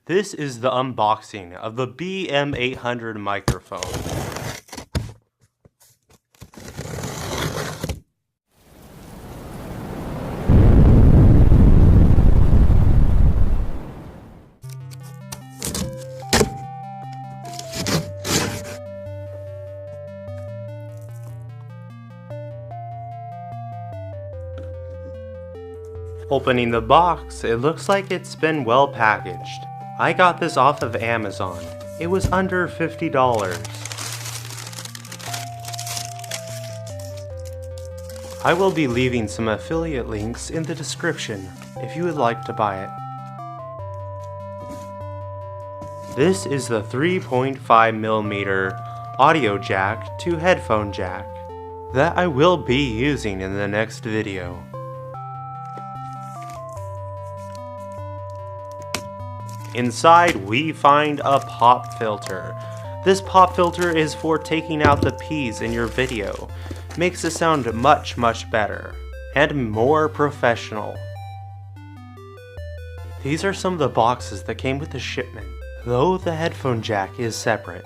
This is the unboxing of the BM800 microphone. Opening the box, it looks like it's been well packaged. I got this off of Amazon. It was under $50. I will be leaving some affiliate links in the description if you would like to buy it. This is the 3.5mm audio jack to headphone jack that I will be using in the next video. Inside, we find a pop filter. This pop filter is for taking out the P's in your video. Makes it sound much better and more professional. These are some of the boxes that came with the shipment, though the headphone jack is separate.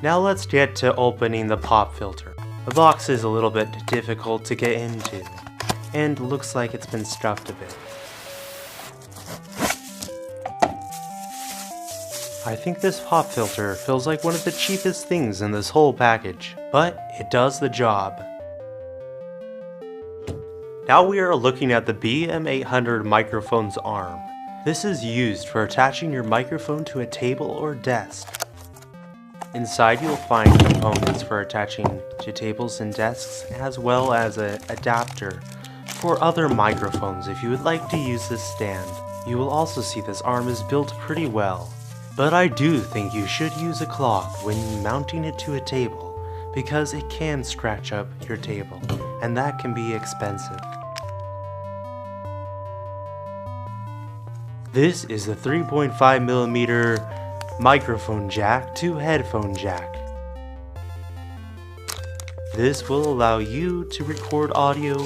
Now let's get to opening the pop filter. The box is a little bit difficult to get into, and looks like it's been stuffed a bit. I think this pop filter feels like one of the cheapest things in this whole package, but it does the job. Now we are looking at the BM800 microphone's arm. This is used for attaching your microphone to a table or desk. Inside you'll find components for attaching to tables and desks, as well as an adapter for other microphones if you would like to use this stand. You will also see this arm is built pretty well, but I do think you should use a cloth when mounting it to a table because it can scratch up your table, and that can be expensive. This is the 3.5mm microphone jack to headphone jack. This will allow you to record audio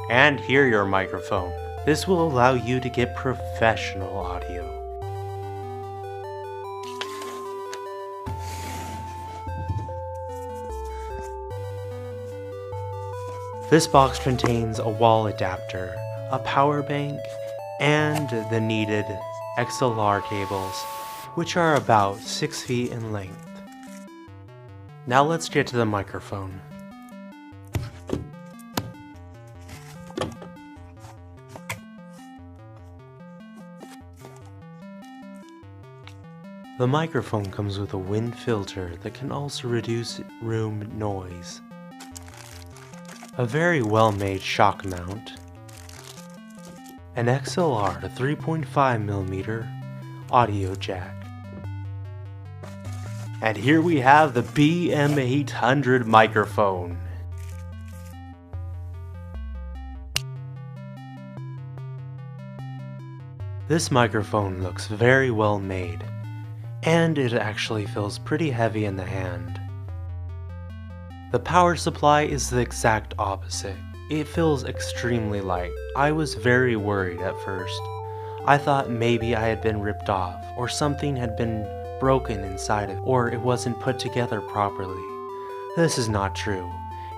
and hear your microphone. This will allow you to get professional audio. This box contains a wall adapter, a power bank, and the needed XLR cables, which are about 6 feet in length. Now let's get to the microphone. The microphone comes with a wind filter that can also reduce room noise, a very well made shock mount, an XLR to 3.5mm audio jack, and here we have the BM800 microphone. This microphone looks very well made, and it actually feels pretty heavy in the hand. The power supply is the exact opposite. It feels extremely light. I was very worried at first. I thought maybe I had been ripped off, or something had been broken inside it, or it wasn't put together properly. This is not true.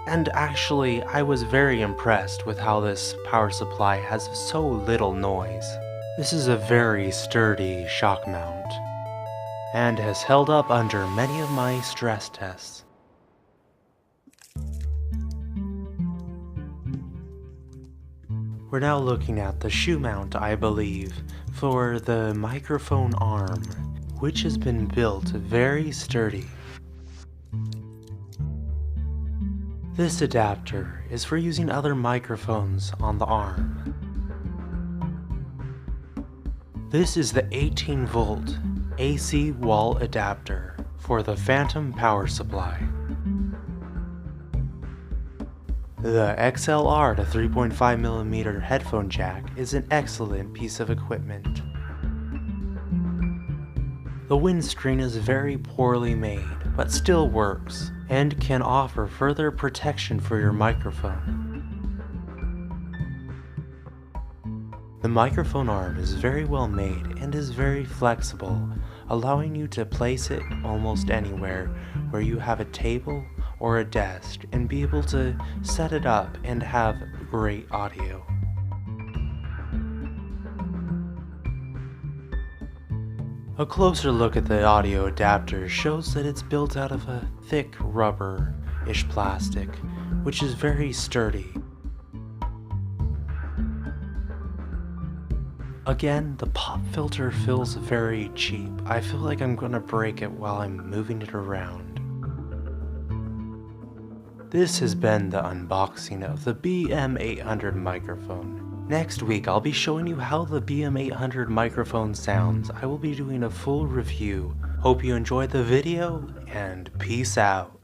And actually, I was very impressed with how this power supply has so little noise. This is a very sturdy shock mount, and has held up under many of my stress tests. We're now looking at the shoe mount, I believe, for the microphone arm, which has been built very sturdy. This adapter is for using other microphones on the arm. This is the 18-volt AC wall adapter for the phantom power supply. The XLR to 3.5mm headphone jack is an excellent piece of equipment. The windscreen is very poorly made, but still works, and can offer further protection for your microphone. The microphone arm is very well made and is very flexible, allowing you to place it almost anywhere where you have a table or a desk and be able to set it up and have great audio. A closer look at the audio adapter shows that it's built out of a thick rubber-ish plastic, which is very sturdy. Again, the pop filter feels very cheap. I feel like I'm gonna break it while I'm moving it around. This has been the unboxing of the BM800 microphone. Next week, I'll be showing you how the BM800 microphone sounds. I will be doing a full review. Hope you enjoyed the video, and peace out.